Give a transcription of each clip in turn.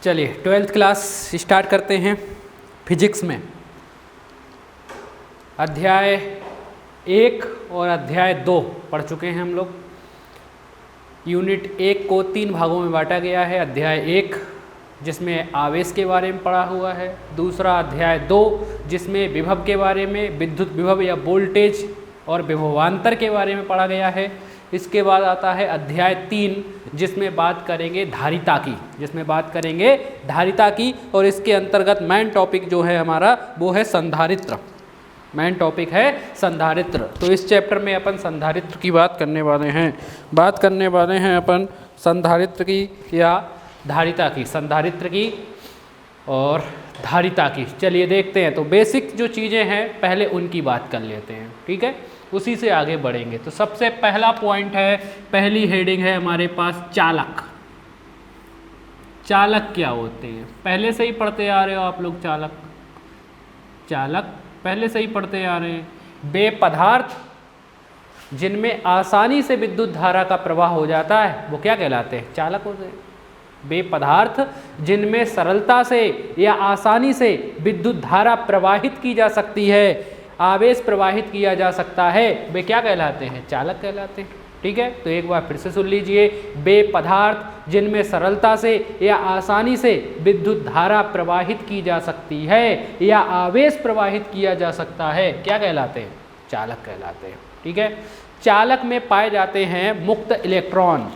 चलिए 12th class start करते हैं। फिजिक्स में अध्याय 1 और अध्याय 2 पढ़ चुके हैं हम लोग। यूनिट 1 को 3 भागों में बांटा गया है। अध्याय 1 जिसमें आवेश के बारे में पढ़ा हुआ है, दूसरा अध्याय 2 जिसमें विभव के बारे में, विद्युत विभव या वोल्टेज और विभवांतर के बारे में पढ़ा गया है। इसके बाद आता है अध्याय 3 जिसमें बात करेंगे धारिता की, और इसके अंतर्गत मेन टॉपिक जो है हमारा वो है संधारित्र। मेन टॉपिक है संधारित्र। तो इस चैप्टर में अपन संधारित्र की बात करने वाले हैं अपन संधारित्र की या धारिता की, संधारित्र की और धारिता की। चलिए देखते हैं। तो बेसिक जो चीज़ें हैं पहले उनकी बात कर लेते हैं, ठीक है, उसी से आगे बढ़ेंगे। तो सबसे पहला पॉइंट है, पहली हेडिंग है हमारे पास चालक। चालक क्या होते हैं? पहले से ही पढ़ते आ रहे हो आप लोग। चालक पहले से ही पढ़ते आ रहे हैं। वे पदार्थ जिनमें आसानी से विद्युत धारा का प्रवाह हो जाता है वो क्या कहलाते हैं? चालक होते हैं। वे पदार्थ जिनमें सरलता से या आसानी से विद्युत धारा प्रवाहित की जा सकती है, आवेश प्रवाहित किया जा सकता है, वे क्या कहलाते हैं? चालक कहलाते हैं। ठीक है, तो एक बार फिर से सुन लीजिए। वे पदार्थ जिनमें सरलता से या आसानी से विद्युत धारा प्रवाहित की जा सकती है या आवेश प्रवाहित किया जा सकता है, क्या कहलाते हैं? चालक कहलाते हैं। ठीक है, चालक में पाए जाते हैं मुक्त इलेक्ट्रॉन।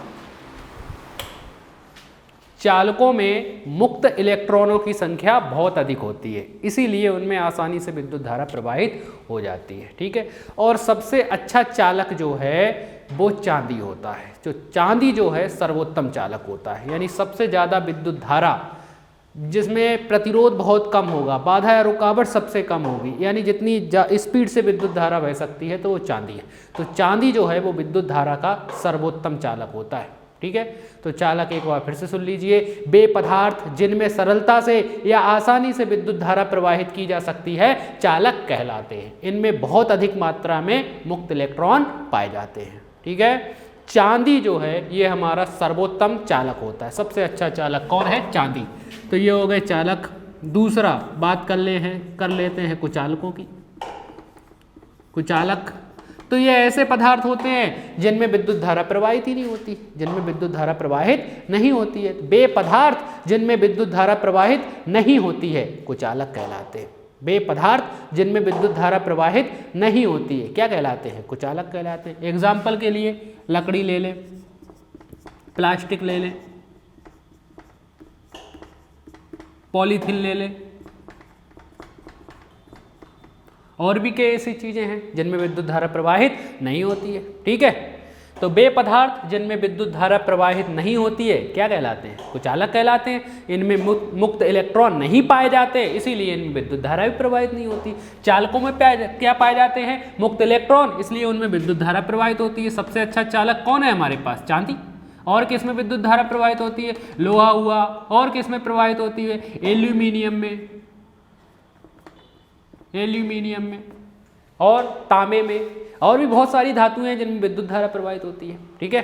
चालकों में मुक्त इलेक्ट्रॉनों की संख्या बहुत अधिक होती है, इसीलिए उनमें आसानी से विद्युत धारा प्रवाहित हो जाती है। ठीक है, और सबसे अच्छा चालक जो है वो चांदी होता है। जो चांदी जो है सर्वोत्तम चालक होता है, यानी सबसे ज़्यादा विद्युत धारा जिसमें प्रतिरोध बहुत कम होगा, बाधा या रुकावट सबसे कम होगी, यानी जितनी स्पीड से विद्युत धारा बह सकती है तो वो चांदी है। तो चांदी जो है वो विद्युत धारा का सर्वोत्तम चालक होता है। ठीक है, तो चालक एक बार फिर से सुन लीजिए। वे पदार्थ जिनमें सरलता से या आसानी से विद्युत धारा प्रवाहित की जा सकती है चालक कहलाते हैं। इनमें बहुत अधिक मात्रा में मुक्त इलेक्ट्रॉन पाए जाते हैं। ठीक है, चांदी जो है ये हमारा सर्वोत्तम चालक होता है। सबसे अच्छा चालक कौन है? चांदी। तो ये हो गए चालक। दूसरा बात कर लेते हैं कुचालकों की। कुचालक तो ये ऐसे पदार्थ होते हैं जिनमें विद्युत धारा प्रवाहित ही नहीं होती, है। वे पदार्थ जिनमें विद्युत धारा प्रवाहित नहीं होती है कुचालक कहलाते हैं। वे पदार्थ जिनमें विद्युत धारा प्रवाहित नहीं होती है क्या कहलाते हैं? कुचालक कहलाते हैं। एग्जाम्पल के लिए लकड़ी ले लें, प्लास्टिक ले लें, पॉलीथीन ले लें, और भी कई ऐसी चीज़ें हैं जिनमें विद्युत धारा प्रवाहित नहीं होती है। ठीक है, तो वे पदार्थ जिनमें विद्युत धारा प्रवाहित नहीं होती है क्या कहलाते हैं? कुचालक कहलाते हैं। इनमें मुक्त इलेक्ट्रॉन नहीं पाए जाते, इसीलिए इनमें विद्युत धारा भी प्रवाहित नहीं होती। चालकों में क्या पाए जाते हैं? मुक्त इलेक्ट्रॉन, इसलिए उनमें विद्युत धारा प्रवाहित होती है। सबसे अच्छा चालक कौन है हमारे पास? चांदी। और किस में विद्युत धारा प्रवाहित होती है? लोहा हुआ। और किस में प्रवाहित होती है? एल्यूमिनियम में और तांबे में, और भी बहुत सारी धातुएं हैं जिनमें विद्युत धारा प्रवाहित होती है। ठीक है,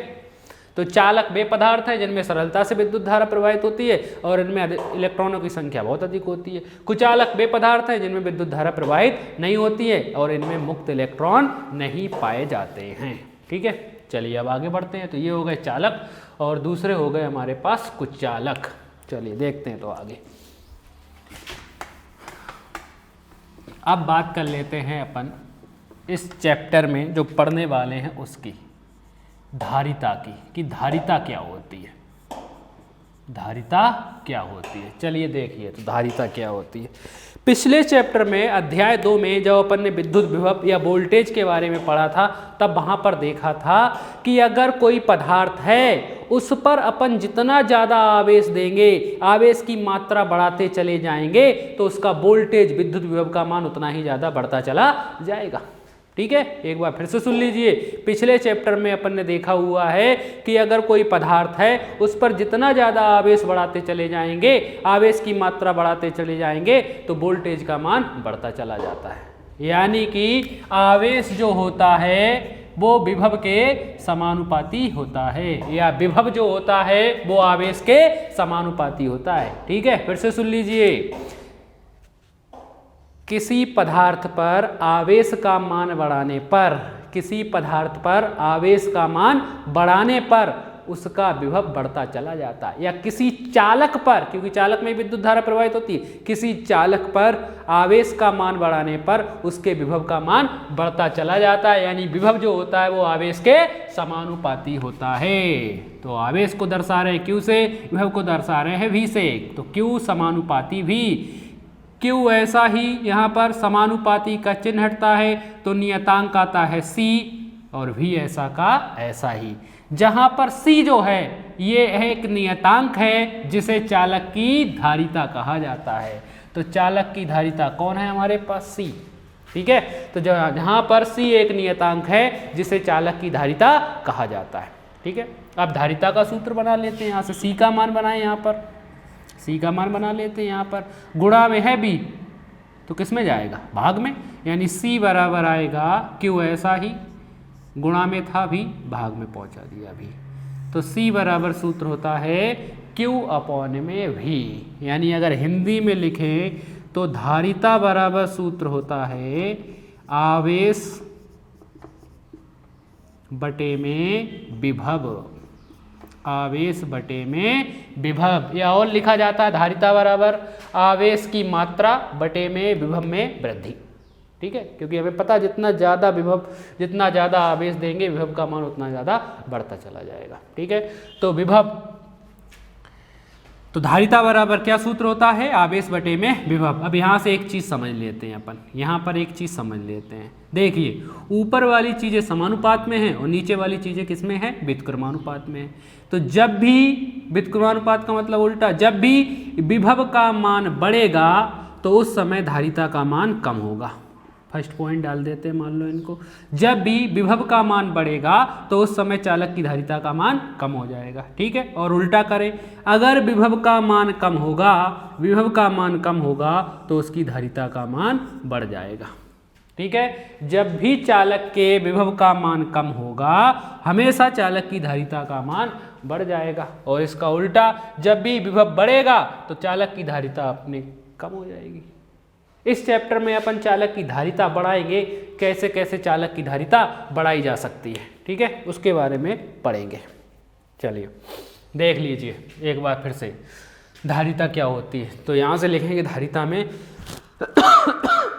तो चालक वे पदार्थ हैं जिनमें सरलता से विद्युत धारा प्रवाहित होती है और इनमें इलेक्ट्रॉनों की संख्या बहुत अधिक होती है। कुचालक वे पदार्थ हैं जिनमें विद्युत धारा प्रवाहित नहीं होती है और इनमें मुक्त इलेक्ट्रॉन नहीं पाए जाते हैं। ठीक है, चलिए अब आगे बढ़ते हैं। तो ये हो गए चालक और दूसरे हो गए हमारे पास कुचालक। चलिए देखते हैं तो आगे। अब बात कर लेते हैं अपन इस चैप्टर में जो पढ़ने वाले हैं उसकी, धारिता की, कि धारिता क्या होती है। चलिए देखिए तो धारिता क्या होती है। पिछले चैप्टर में अध्याय 2 में जब अपन ने विद्युत विभव या वोल्टेज के बारे में पढ़ा था तब वहाँ पर देखा था कि अगर कोई पदार्थ है उस पर अपन जितना ज़्यादा आवेश देंगे, आवेश की मात्रा बढ़ाते चले जाएंगे तो उसका वोल्टेज, विद्युत विभव का मान उतना ही ज़्यादा बढ़ता चला जाएगा। ठीक है, एक बार फिर से सुन लीजिए। पिछले चैप्टर में अपन ने देखा हुआ है कि अगर कोई पदार्थ है उस पर जितना ज़्यादा आवेश बढ़ाते चले जाएंगे, आवेश की मात्रा बढ़ाते चले जाएंगे तो वोल्टेज का मान बढ़ता चला जाता है। यानी कि आवेश जो होता है वो विभव के समानुपाती होता है, या विभव जो होता है वो आवेश के समानुपाती होता है। ठीक है, फिर से सुन लीजिए। किसी पदार्थ पर आवेश का मान बढ़ाने पर, किसी पदार्थ पर आवेश का मान बढ़ाने पर उसका विभव बढ़ता चला जाता है, या किसी चालक पर, क्योंकि चालक में विद्युत धारा प्रवाहित होती है, किसी चालक पर आवेश का मान बढ़ाने पर उसके विभव का मान बढ़ता चला जाता है, यानी विभव जो होता है वो आवेश के समानुपाती होता है। तो आवेश को दर्शा रहे हैं Q से, विभव को दर्शा रहे हैं V से, तो Q समानुपाती V, Q ऐसा ही यहाँ पर समानुपाती का चिन्ह हटता है तो नियतांक आता है C, और V ऐसा का ऐसा ही। जहाँ पर C जो है ये एक नियतांक है जिसे चालक की धारिता कहा जाता है। तो चालक की धारिता कौन है हमारे पास? C। ठीक है, तो जहाँ पर C एक नियतांक है जिसे चालक की धारिता कहा जाता है। ठीक है, अब धारिता का सूत्र बना लेते हैं। यहाँ से C का मान बनाए, यहाँ पर C का मान बना लेते हैं। यहाँ पर गुणा में है B तो किस में जाएगा? भाग में, यानी C बराबर आएगा Q ऐसा ही, गुणा में था भी, भाग में पहुंचा दिया भी। तो C बराबर सूत्र होता है Q अपॉन में V, यानी अगर हिंदी में लिखें तो धारिता बराबर सूत्र होता है आवेश बटे में विभव, आवेश बटे में विभव, या और लिखा जाता है धारिता बराबर आवेश की मात्रा बटे में विभव में वृद्धि। ठीक है, क्योंकि हमें पता जितना ज़्यादा विभव, जितना ज़्यादा आवेश देंगे विभव का मान उतना ज़्यादा बढ़ता चला जाएगा। ठीक है, तो विभव, तो धारिता बराबर क्या सूत्र होता है? आवेश बटे में विभव। अब यहाँ से एक चीज़ समझ लेते हैं अपन, यहाँ पर एक चीज़ समझ लेते हैं। देखिए, ऊपर वाली चीज़ें समानुपात में हैं और नीचे वाली चीज़ें किस में हैं? व्युत्क्रमानुपात में है। तो जब भी व्युत्क्रमानुपात का मतलब उल्टा, जब भी विभव का मान बढ़ेगा तो उस समय धारिता का मान कम होगा। फर्स्ट पॉइंट डाल देते हैं, मान लो इनको, जब भी विभव का मान बढ़ेगा तो उस समय चालक की धारिता का मान कम हो जाएगा। ठीक है, और उल्टा करें, अगर विभव का मान कम होगा, विभव का मान कम होगा तो उसकी धारिता का मान बढ़ जाएगा। ठीक है, जब भी चालक के विभव का मान कम होगा हमेशा चालक की धारिता का मान बढ़ जाएगा, और इसका उल्टा, जब भी विभव बढ़ेगा तो चालक की धारिता अपने कम हो जाएगी। इस चैप्टर में अपन चालक की धारिता बढ़ाएंगे, कैसे कैसे चालक की धारिता बढ़ाई जा सकती है। ठीक है, उसके बारे में पढ़ेंगे। चलिए देख लीजिए एक बार फिर से धारिता क्या होती है। तो यहाँ से लिखेंगे धारिता में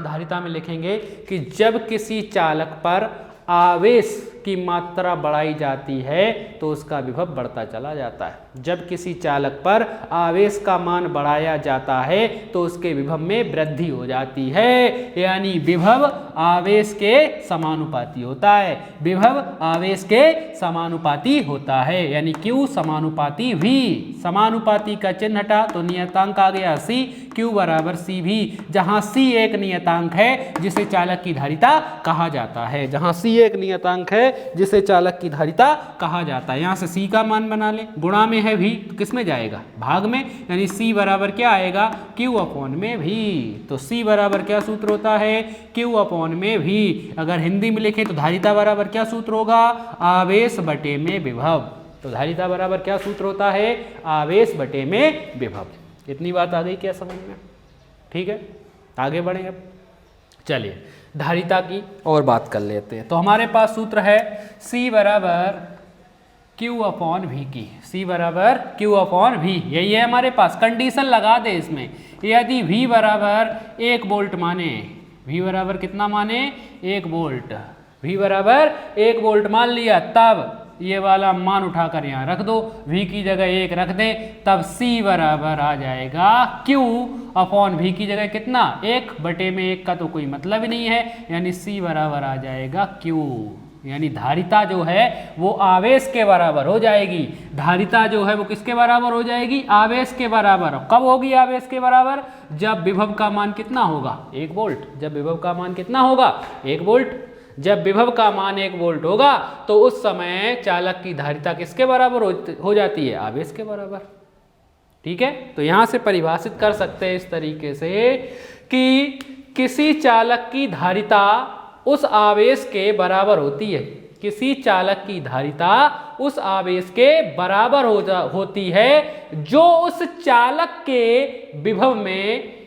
धारिता में लिखेंगे कि जब किसी चालक पर आवेश की मात्रा बढ़ाई जाती है तो उसका विभव बढ़ता चला जाता है। जब किसी चालक पर आवेश का मान बढ़ाया जाता है तो उसके विभव में वृद्धि हो जाती है, यानी विभव आवेश के समानुपाती होता है। विभव आवेश के समानुपाती होता है, यानी Q समानुपाती V। समानुपाती का चिन्ह हटा तो नियतांक आ गया C, Q बराबर CV, जहाँ C एक नियतांक है जिसे चालक की धारिता कहा जाता है। जहाँ C एक नियतांक है जिसे चालक की धारिता कहा जाता है। यहाँ से C का मान बना ले, गुणा में है V तो किस में जाएगा? भाग में, यानी C बराबर क्या आएगा? Q अपॉन में V। तो C बराबर क्या सूत्र होता है? Q अपॉन में V। अगर हिंदी में लिखे तो धारिता बराबर क्या सूत्र होगा? आवेश बटे में विभव। तो धारिता बराबर क्या सूत्र होता है? आवेश बटे में विभव। इतनी बात आ गई क्या समझ में? ठीक है, आगे बढ़े। अब चलिए धारिता की और बात कर लेते हैं। तो हमारे पास सूत्र है C बराबर Q अपॉन V की। C बराबर Q अपॉन V, यही है हमारे पास। कंडीशन लगा दे इसमें, यदि V बराबर 1 वोल्ट माने, V बराबर कितना माने? 1 वोल्ट। V बराबर 1 वोल्ट मान लिया, तब ये वाला मान उठाकर यहाँ रख दो, V की जगह 1 रख दे, तब C बराबर आ जाएगा Q अपॉन V की जगह कितना? 1 बटे में 1 का तो कोई मतलब ही नहीं है, यानी C बराबर आ जाएगा Q। यानी धारिता जो है वो आवेश के बराबर हो जाएगी। धारिता जो है वो किसके बराबर हो जाएगी? आवेश के बराबर। कब होगी आवेश के बराबर? जब विभव का मान कितना होगा? 1 वोल्ट। जब विभव का मान कितना होगा? 1 वोल्ट। जब विभव का मान 1 वोल्ट होगा तो उस समय चालक की धारिता किसके बराबर हो जाती है? आवेश के बराबर। ठीक है, तो यहाँ से परिभाषित कर सकते हैं इस तरीके से कि किसी चालक की धारिता उस आवेश के बराबर होती है किसी चालक की धारिता उस आवेश के बराबर होती है जो उस चालक के विभव में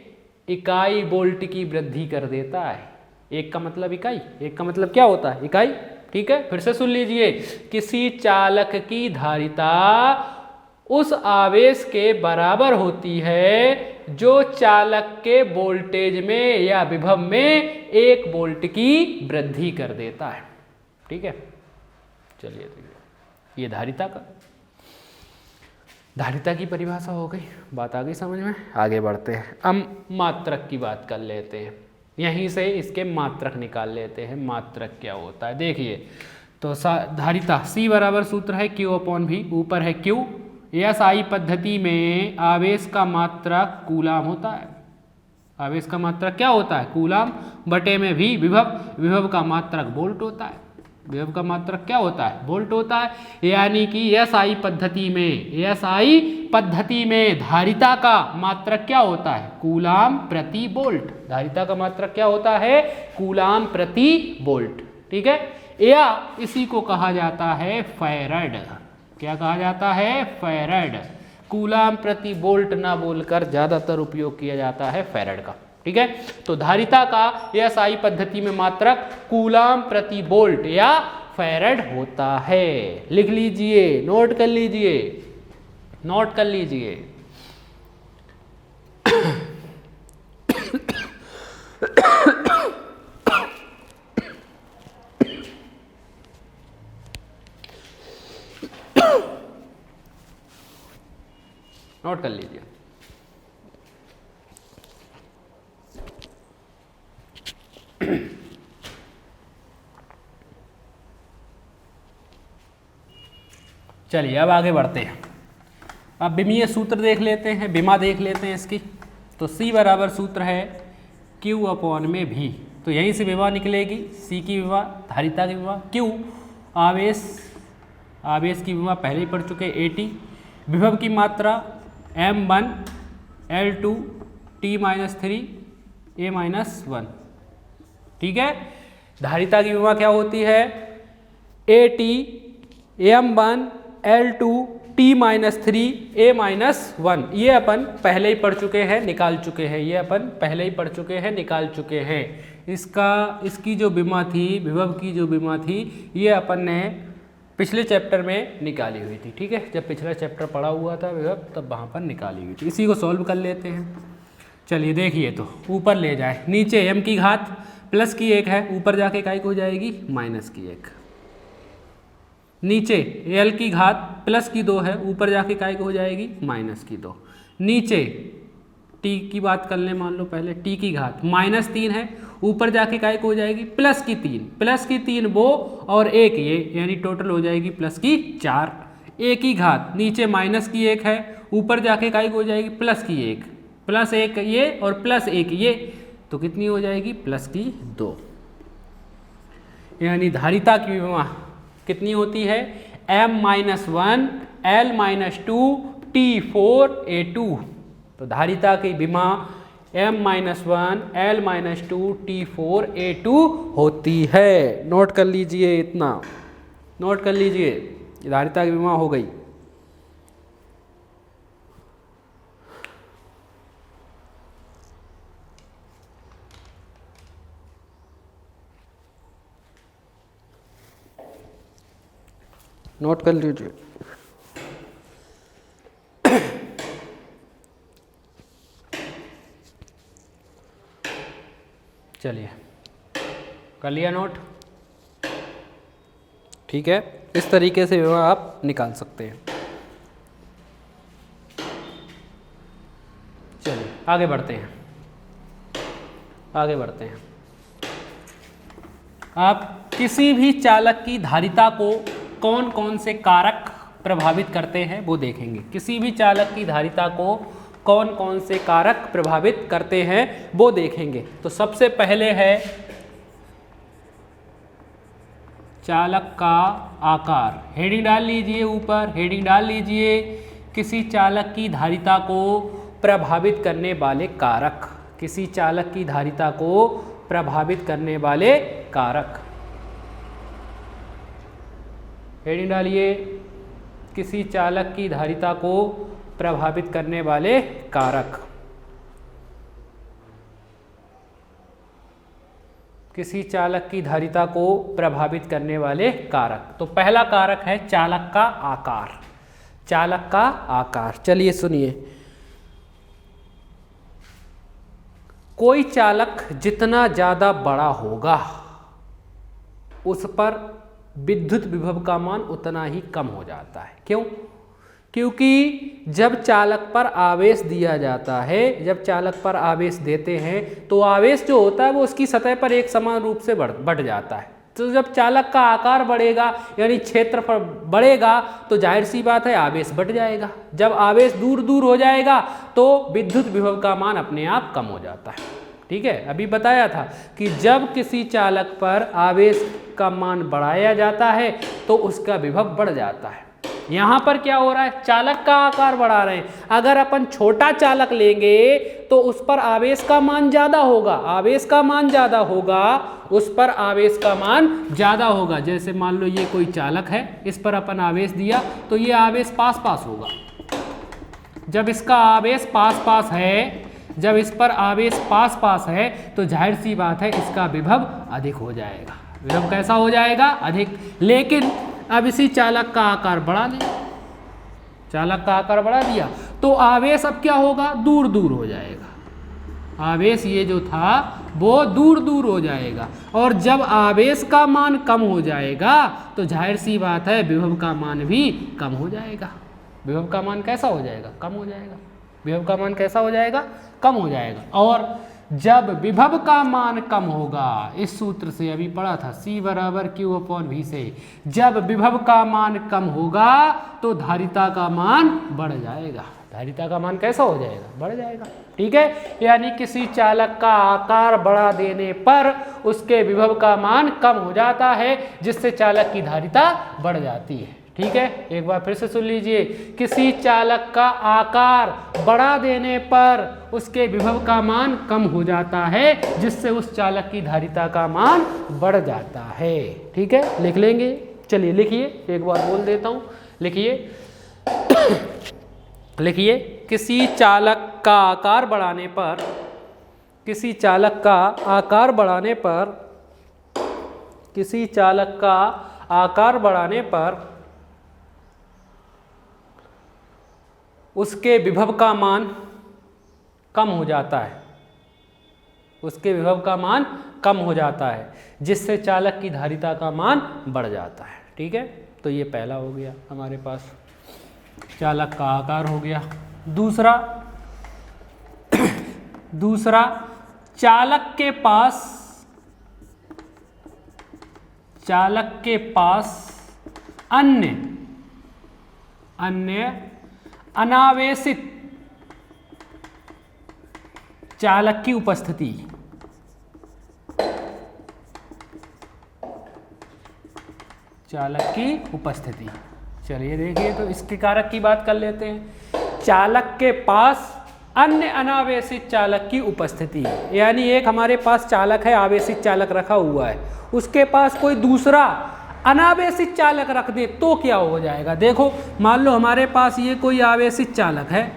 इकाई वोल्ट की वृद्धि कर देता है। एक का मतलब इकाई, एक का मतलब क्या होता है? इकाई। ठीक है, फिर से सुन लीजिए। किसी चालक की धारिता उस आवेश के बराबर होती है जो चालक के वोल्टेज में या विभव में 1 वोल्ट की वृद्धि कर देता है। ठीक है, चलिए ये धारिता की परिभाषा हो गई, बात आ गई समझ में। आगे बढ़ते हैं, अब मात्रक की बात कर लेते हैं। यहीं से इसके मात्रक निकाल लेते हैं। मात्रक क्या होता है देखिए, तो धारिता C बराबर सूत्र है Q/V, ऊपर है Q। SI पद्धति में आवेश का मात्रक कूलाम होता है। आवेश का मात्रक क्या होता है? कूलाम, बटे में V विभव का मात्रक वोल्ट होता है। विभव का मात्रक क्या होता है? वोल्ट होता है। यानी कि SI पद्धति में धारिता का मात्रक क्या होता है? कूलाम प्रति वोल्ट। धारिता का मात्रक क्या होता है? कूलाम प्रति वोल्ट। ठीक है, या इसी को कहा जाता है फैरड। क्या कहा जाता है? फैरड। कूलाम प्रति वोल्ट ना बोलकर ज्यादातर उपयोग किया जाता है फैरड का। ठीक है, तो धारिता का SI पद्धति में मात्रक कूलाम प्रति वोल्ट या फैरड होता है। लिख लीजिए, नोट कर लीजिए, नोट कर लीजिए। नोट कर लीजिए। चलिए अब आगे बढ़ते हैं। अब विमीय सूत्र देख लेते हैं, विमा देख लेते हैं इसकी। तो C बराबर सूत्र है Q/V। तो यहीं से विमा निकलेगी। C की विमा, धारिता की विमा, Q आवेश की विमा पहले ही पढ़ चुके, AT। विभव की मात्रा M1 L2 T-3 A-1। ठीक है, धारिता की विमा क्या होती है? AT M1 L2 T-3 A-1। ये अपन पहले ही पढ़ चुके हैं, निकाल चुके हैं। ये अपन पहले ही पढ़ चुके हैं, निकाल चुके हैं। इसकी जो विमा थी, विभव की जो विमा थी, ये अपन ने पिछले चैप्टर में निकाली हुई थी। ठीक है, जब पिछला चैप्टर पढ़ा हुआ था विभव, तब वहाँ पर निकाली हुई थी। इसी को सॉल्व कर लेते हैं। चलिए देखिए, तो ऊपर ले जाए, नीचे m की घात प्लस की 1 है, ऊपर जाके काय हो जाएगी? माइनस की 1। नीचे L की घात प्लस की 2 है, ऊपर जाके काय हो जाएगी? माइनस की 2। नीचे T की बात कर लें, मान लो पहले T की घात -3 है, ऊपर जाके काय हो जाएगी? प्लस की 3। प्लस की 3 वो और 1 ये, यानी टोटल हो जाएगी प्लस की 4। A की घात नीचे माइनस की 1 है, ऊपर जाके काय हो जाएगी? प्लस की 1। प्लस 1 ये और प्लस 1 ये, तो कितनी हो जाएगी? प्लस की 2। यानी धारिता की विमा कितनी होती है? M-1 L-2 T4 A2। तो धारिता की विमा M-1 L-2 T4 A2 होती है। नोट कर लीजिए, इतना नोट कर लीजिए, धारिता की विमा हो गई। नोट कर लीजिए। चलिए, कर लिया नोट? ठीक है, इस तरीके से विमा आप निकाल सकते हैं। चलिए आगे बढ़ते हैं, आगे बढ़ते हैं। आप किसी भी चालक की धारिता को कौन कौन से कारक प्रभावित करते हैं वो देखेंगे। किसी भी चालक की धारिता को कौन कौन से कारक प्रभावित करते हैं वो देखेंगे। तो सबसे पहले है चालक का आकार। हेडिंग डाल लीजिए, ऊपर हेडिंग डाल लीजिए, किसी चालक की धारिता को प्रभावित करने वाले कारक। किसी चालक की धारिता को प्रभावित करने वाले कारक। हेडिंग डालिए, किसी चालक की धारिता को प्रभावित करने वाले कारक। किसी चालक की धारिता को प्रभावित करने वाले कारक। तो पहला कारक है चालक का आकार। चालक का आकार, चलिए सुनिए। कोई चालक जितना ज़्यादा बड़ा होगा उस पर विद्युत विभव का मान उतना ही कम हो जाता है। क्यों? क्योंकि जब चालक पर आवेश दिया जाता है, जब चालक पर आवेश देते हैं तो आवेश जो होता है वो उसकी सतह पर एक समान रूप से बढ़ जाता है। तो जब चालक का आकार बढ़ेगा यानी क्षेत्रफल बढ़ेगा तो जाहिर सी बात है आवेश बढ़ जाएगा। जब आवेश दूर दूर हो जाएगा तो विद्युत विभव का मान अपने आप कम हो जाता है। ठीक है, अभी बताया था कि जब किसी चालक पर आवेश का मान बढ़ाया जाता है तो उसका विभव बढ़ जाता है। यहाँ पर क्या हो रहा है, चालक का आकार बढ़ा रहे हैं। अगर अपन छोटा चालक लेंगे तो उस पर आवेश का मान ज़्यादा होगा, आवेश का मान ज़्यादा होगा, उस पर आवेश का मान ज़्यादा होगा। जैसे मान लो ये कोई चालक है, इस पर अपन आवेश दिया तो ये आवेश पास पास होगा। जब इसका आवेश पास पास है, जब इस पर आवेश पास पास है तो जाहिर सी बात है इसका विभव अधिक हो जाएगा। विभव कैसा हो जाएगा, अधिक। लेकिन अब इसी चालक का आकार बढ़ा दें, चालक का आकार बढ़ा दिया तो आवेश अब क्या होगा, दूर दूर हो जाएगा। आवेश ये जो था वो दूर दूर हो जाएगा और जब आवेश का मान कम हो जाएगा तो जाहिर सी बात है विभव का मान भी कम हो जाएगा। विभव का मान कैसा हो जाएगा, कम हो जाएगा। विभव का मान कैसा हो जाएगा, कम हो जाएगा। और जब विभव का मान कम होगा, इस सूत्र से अभी पढ़ा था C बराबर Q/V से, जब विभव का मान कम होगा तो धारिता का मान बढ़ जाएगा। धारिता का मान कैसा हो जाएगा, बढ़ जाएगा। ठीक है, यानी किसी चालक का आकार बढ़ा देने पर उसके विभव का मान कम हो जाता है जिससे चालक की धारिता बढ़ जाती है। ठीक है, एक बार फिर से सुन लीजिए, किसी चालक का आकार बढ़ा देने पर उसके विभव का मान कम हो जाता है जिससे उस चालक की धारिता का मान बढ़ जाता है। ठीक है, लिख लेंगे। चलिए लिखिए, एक बार बोल देता हूँ, लिखिए लिखिए, किसी चालक का आकार बढ़ाने पर, किसी चालक का आकार बढ़ाने पर, किसी चालक का आकार बढ़ाने पर उसके विभव का मान कम हो जाता है, उसके विभव का मान कम हो जाता है जिससे चालक की धारिता का मान बढ़ जाता है। ठीक है, तो ये पहला हो गया हमारे पास, चालक का आकार हो गया। दूसरा दूसरा चालक के पास अन्य अनावेशित चालक की उपस्थिति। चालक की उपस्थिति, चलिए देखिए, तो इसके कारक की बात कर लेते हैं। चालक के पास अन्य अनावेशित चालक की उपस्थिति, यानी एक हमारे पास चालक है, आवेशित चालक रखा हुआ है, उसके पास कोई दूसरा अनावेशित चालक रख दे तो क्या हो जाएगा। देखो, मान लो हमारे पास ये कोई आवेशित चालक है,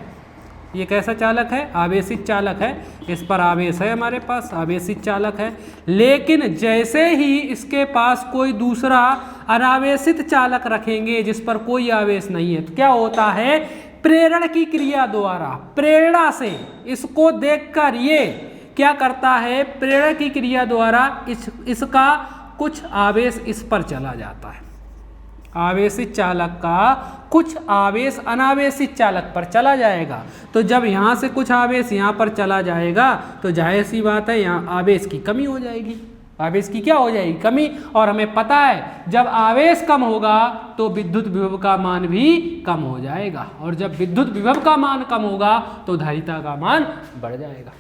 ये कैसा चालक है, आवेशित चालक है, इस पर आवेश है, हमारे पास आवेशित चालक है। लेकिन जैसे ही इसके पास कोई दूसरा अनावेशित चालक रखेंगे जिस पर कोई आवेश नहीं है तो क्या होता है, प्रेरण की क्रिया द्वारा, प्रेरणा से इसको देखकर ये क्या करता है, प्रेरण की क्रिया द्वारा इसका कुछ आवेश इस पर चला जाता है। आवेशित चालक का कुछ आवेश अनावेशित चालक पर चला जाएगा। तो जब यहाँ से कुछ आवेश यहाँ पर चला जाएगा तो जाहिर सी बात है यहाँ आवेश की कमी हो जाएगी। आवेश की क्या हो जाएगी, कमी। और हमें पता है जब आवेश कम होगा तो विद्युत विभव का मान भी कम हो जाएगा, और जब विद्युत विभव का मान कम होगा तो धारिता का मान बढ़ जाएगा।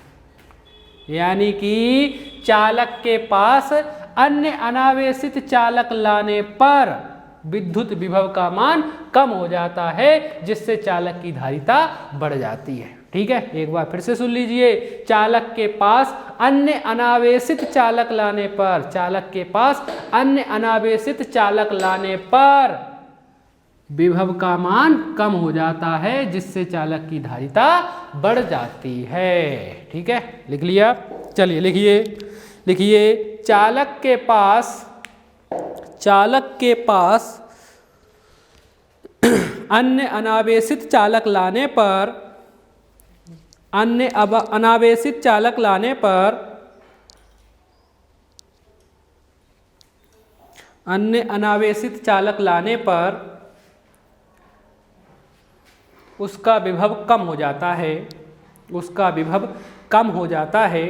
यानी कि चालक के पास अन्य अनावेशित चालक लाने पर विद्युत विभव का मान कम हो जाता है जिससे चालक की धारिता बढ़ जाती है। ठीक है, एक बार फिर से सुन लीजिए, चालक के पास अन्य अनावेशित चालक लाने पर, चालक के पास अन्य अनावेशित चालक लाने पर विभव का मान कम हो जाता है, जिससे चालक की धारिता बढ़ जाती है। ठीक है, लिख लिया। चलिए लिखिए चालक के पास अन्य अनावेशित चालक लाने पर उसका विभव कम हो जाता है,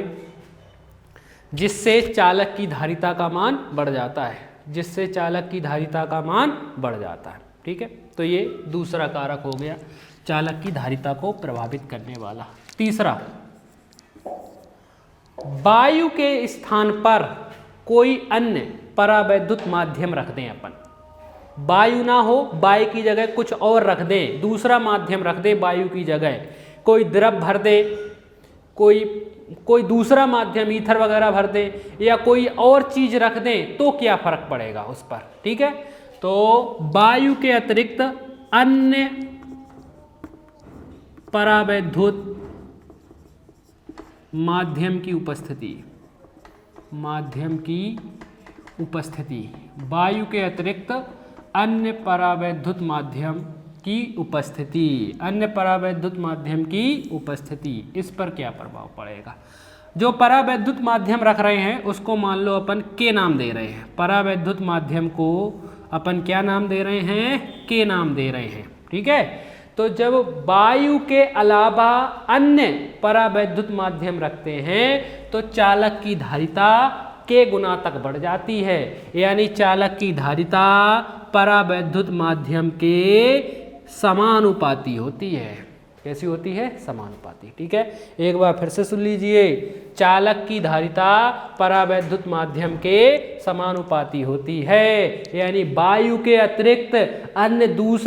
जिससे चालक की धारिता का मान बढ़ जाता है। ठीक है, तो ये दूसरा कारक हो गया चालक की धारिता को प्रभावित करने वाला। तीसरा, वायु के स्थान पर कोई अन्य परावैद्युत माध्यम रख दें अपन। वायु ना हो, वायु की जगह कुछ और रख दें, दूसरा माध्यम रख दें वायु की जगह, कोई द्रव भर दे, कोई दूसरा माध्यम ईथर वगैरह भर दे, या कोई और चीज रख दें, तो क्या फर्क पड़ेगा उस पर। ठीक है, तो वायु के अतिरिक्त अन्य परावैद्युत माध्यम की उपस्थिति, वायु के अतिरिक्त अन्य परावैद्युत माध्यम की उपस्थिति, इस पर क्या प्रभाव पड़ेगा। जो परावैद्युत माध्यम रख रहे हैं उसको मान लो अपन के नाम दे रहे हैं, परावैद्युत माध्यम को अपन क्या नाम दे रहे हैं, के नाम दे रहे हैं। ठीक है, तो जब वायु के अलावा अन्य परावैद्युत माध्यम रखते हैं तो चालक की धारिता के गुना तक बढ़ जाती है, यानी चालक की धारिता परावैद्युत माध्यम के समानुपाती होती है। कैसी होती है, समानुपाती। ठीक है, एक बार फिर से सुन लीजिए, चालक की धारिता परावैद्युत माध्यम के समानुपाती होती है, यानी वायु के अतिरिक्त अन्य दूसरे